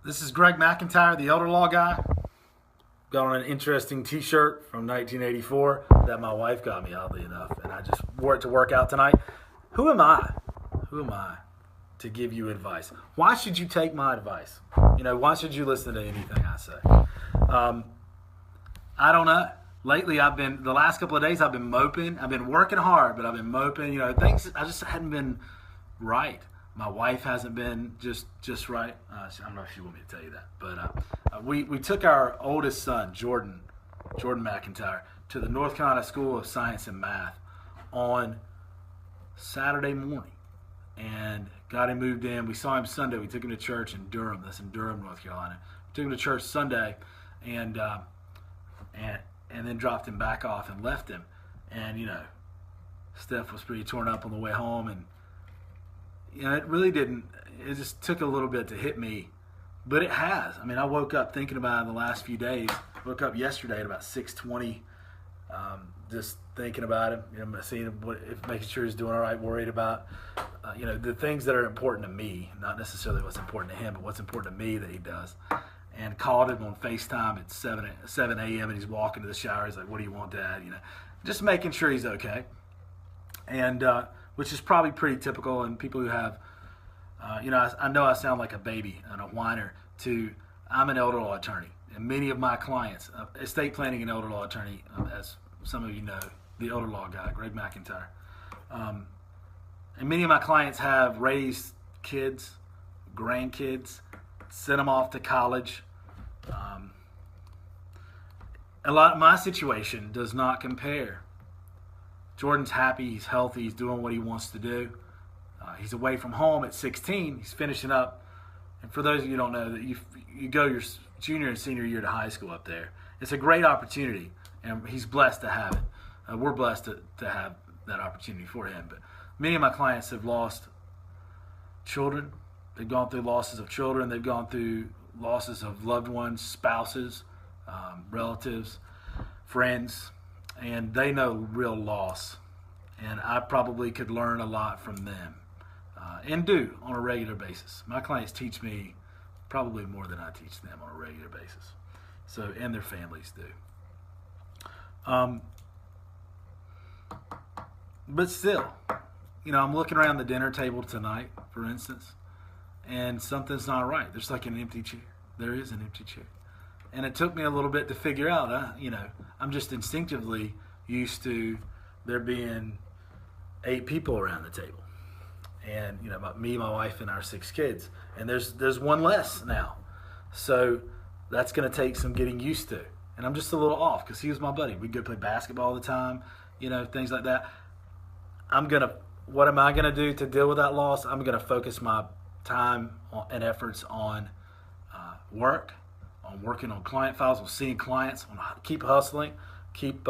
This is Greg McIntyre, the elder law guy. Got on an interesting t-shirt from 1984 that my wife got me, oddly enough, and I just wore it to work out tonight. Who am I? Who am I to give you advice? Why should you take my advice? Why should you listen to anything I say? I don't know. Lately, the last couple of days, I've been moping. I've been working hard, but I've been moping. Things, I just hadn't been right. My wife hasn't been just right. I don't know if she want me to tell you that, but we took our oldest son, Jordan McIntyre, to the North Carolina School of Science and Math on Saturday morning, and got him moved in. We saw him Sunday. We took him to church in Durham. That's in Durham, North Carolina. We took him to church Sunday, and then dropped him back off and left him. And Steph was pretty torn up on the way home, and it really didn't. It just took a little bit to hit me, but it has. I woke up thinking about it in the last few days. Woke up yesterday at about 6:20, just thinking about him. Seeing making sure he's doing all right. Worried about the things that are important to me, not necessarily what's important to him, but what's important to me that he does. And called him on FaceTime at 7 a.m. and he's walking to the shower. He's like, "What do you want, Dad?" Just making sure he's okay. And which is probably pretty typical. And people who have, I know I sound like a baby and a whiner. I'm an elder law attorney, and many of my clients, estate planning and elder law attorney, as some of you know, the elder law guy, Greg McIntyre, and many of my clients have raised kids, grandkids, sent them off to college. My situation does not compare. Jordan's happy, he's healthy, he's doing what he wants to do. He's away from home at 16. He's finishing up. And for those of you who don't know, that you go your junior and senior year to high school up there. It's a great opportunity, and he's blessed to have it. We're blessed to have that opportunity for him. But many of my clients have lost children. They've gone through losses of children. They've gone through losses of loved ones, spouses, relatives, friends, and they know real loss. And I probably could learn a lot from them, and do on a regular basis. My clients teach me probably more than I teach them on a regular basis. So, and their families do. But still, I'm looking around the dinner table tonight, for instance, and something's not right. There's like an empty chair. There is an empty chair. And it took me a little bit to figure out, I'm just instinctively used to there being 8 people around the table. And, me, my wife, and our 6 kids. And there's one less now. So that's going to take some getting used to. And I'm just a little off because he was my buddy. We'd go play basketball all the time, things like that. What am I going to do to deal with that loss? I'm going to focus my time and efforts on work, on working on client files, on seeing clients, on keep hustling, keep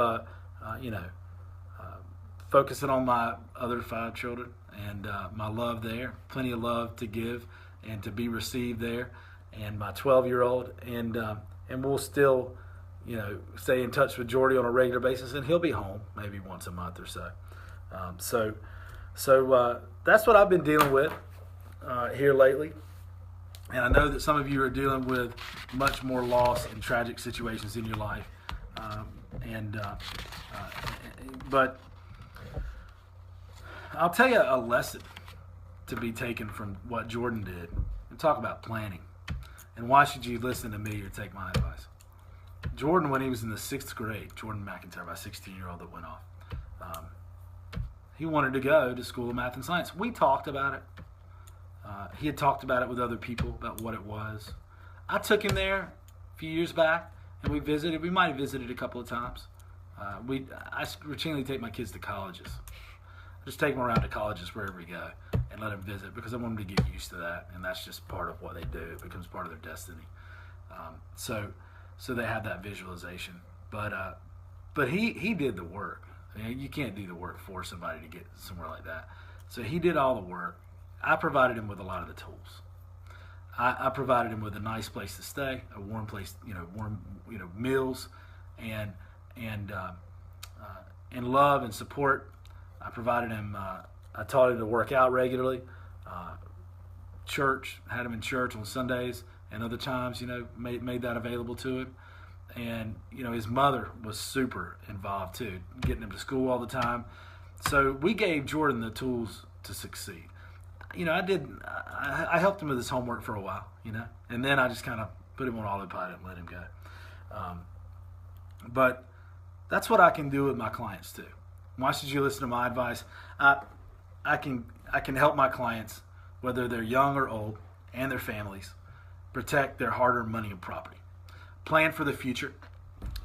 focusing on my other 5 children and my love there, plenty of love to give and to be received there, and my 12-year-old, and we'll still stay in touch with Jordy on a regular basis, and he'll be home maybe once a month or so. So that's what I've been dealing with here lately. And I know that some of you are dealing with much more loss and tragic situations in your life. But I'll tell you a lesson to be taken from what Jordan did. And talk about planning. And why should you listen to me or take my advice? Jordan, when he was in the 6th grade, Jordan McIntyre, my 16-year-old that went off, he wanted to go to School of Math and Science. We talked about it. He had talked about it with other people about what it was. I took him there a few years back, and we visited. We might have visited a couple of times. I routinely take my kids to colleges. I just take them around to colleges wherever we go and let them visit because I want them to get used to that, and that's just part of what they do. It becomes part of their destiny. So they have that visualization. But he did the work. You can't do the work for somebody to get somewhere like that. So he did all the work. I provided him with a lot of the tools. I provided him with a nice place to stay, a warm place, meals, and love and support. I provided him. I taught him to work out regularly. Church, had him in church on Sundays, and other times, made that available to him. And, his mother was super involved too, getting him to school all the time. So we gave Jordan the tools to succeed. I helped him with his homework for a while, and then I just kind of put him on autopilot and let him go. But that's what I can do with my clients too. Why should you listen to my advice? I can help my clients, whether they're young or old, and their families, protect their hard-earned money and property. Plan for the future.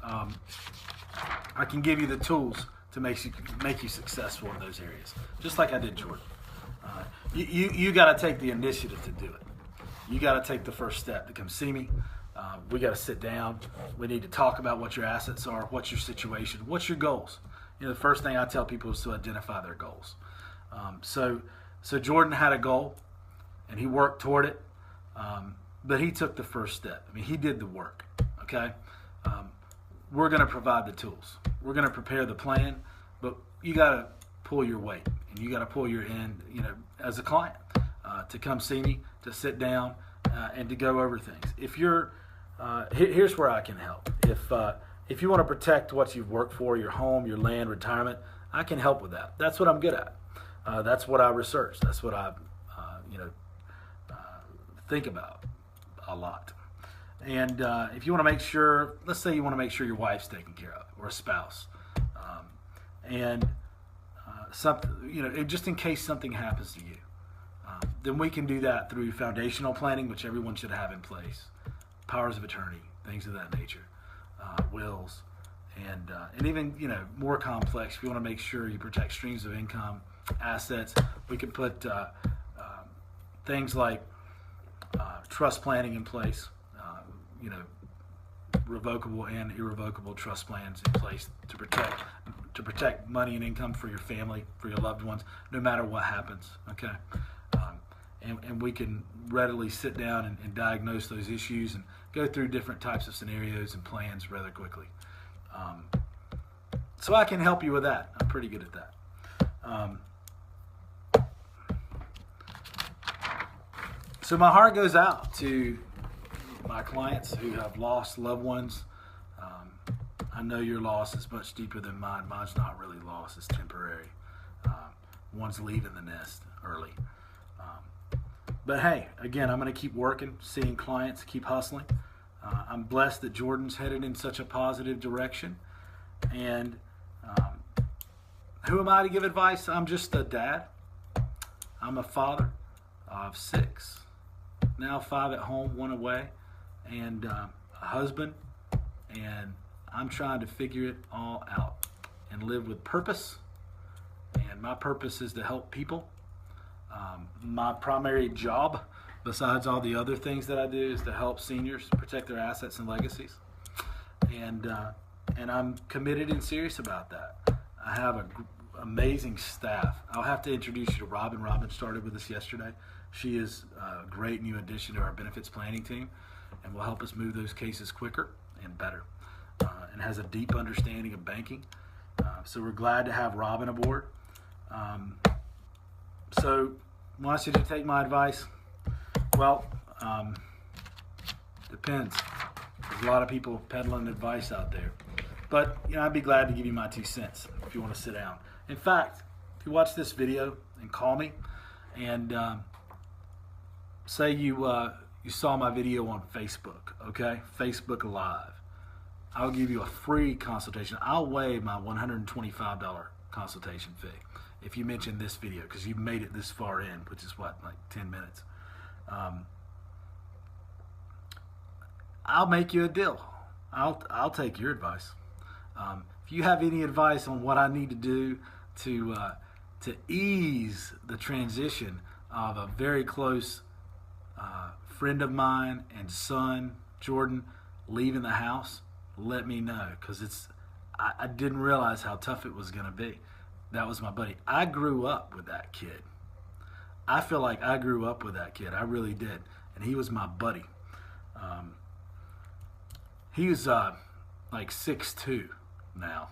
I can give you the tools to make you successful in those areas, just like I did Jordan. You got to take the initiative to do it. You got to take the first step to come see me. We got to sit down. We need to talk about what your assets are, what's your situation, what's your goals. The first thing I tell people is to identify their goals. So Jordan had a goal, and he worked toward it, but he took the first step. I mean, he did the work. Okay, we're going to provide the tools. We're going to prepare the plan, but you got to pull your weight, and you got to pull your end. As a client, to come see me, to sit down, and to go over things. If you're, here's where I can help. If you want to protect what you've worked for, your home, your land, retirement, I can help with that. That's what I'm good at. That's what I research. That's what I, think about a lot. And if you want to make sure, let's say you want to make sure your wife's taken care of, or a spouse, and something, just in case something happens to you, then we can do that through foundational planning, which everyone should have in place, powers of attorney, things of that nature, wills, and even more complex. If you want to make sure you protect streams of income, assets, we can put things like trust planning in place. Revocable and irrevocable trust plans in place to protect money and income for your family, for your loved ones, no matter what happens. Okay, and we can readily sit down and diagnose those issues and go through different types of scenarios and plans rather quickly. So I can help you with that. I'm pretty good at that. So my heart goes out to my clients who have lost loved ones. I know your loss is much deeper than mine. Mine's not really lost, it's temporary. One's leaving the nest early. But hey, again, I'm going to keep working, seeing clients, keep hustling. I'm blessed that Jordan's headed in such a positive direction. And who am I to give advice? I'm just a dad. I'm a father of 6. Now 5 at home, 1 away. And a husband, and I'm trying to figure it all out and live with purpose. And my purpose is to help people. My primary job, besides all the other things that I do, is to help seniors protect their assets and legacies. And I'm committed and serious about that. I have an amazing staff. I'll have to introduce you to Robin. Robin started with us yesterday. She is a great new addition to our benefits planning team, and will help us move those cases quicker and better, and has a deep understanding of banking. So we're glad to have Robin aboard. So wants you to take my advice? Well, depends. There's a lot of people peddling advice out there. But I'd be glad to give you my 2 cents if you want to sit down. In fact, if you watch this video and call me and say you saw my video on Facebook, okay? Facebook Live. I'll give you a free consultation. I'll waive my $125 consultation fee if you mention this video, because you've made it this far in, which is what, like 10 minutes. I'll make you a deal. I'll take your advice. If you have any advice on what I need to do to ease the transition of a very close friend of mine and son, Jordan, leaving the house, let me know, because I didn't realize how tough it was going to be. That was my buddy. I grew up with that kid. I feel like I grew up with that kid. I really did. And he was my buddy. He was like 6'2" now.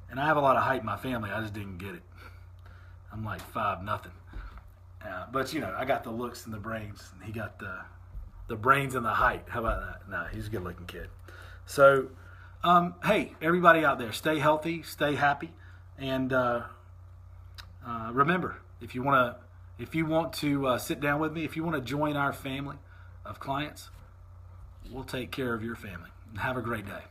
And I have a lot of height in my family. I just didn't get it. I'm like 5'0". But I got the looks and the brains, and he got the the brains and the height. How about that? No, he's a good-looking kid. So, hey, everybody out there, stay healthy, stay happy, and remember, if you want to sit down with me, if you want to join our family of clients, we'll take care of your family. Have a great day.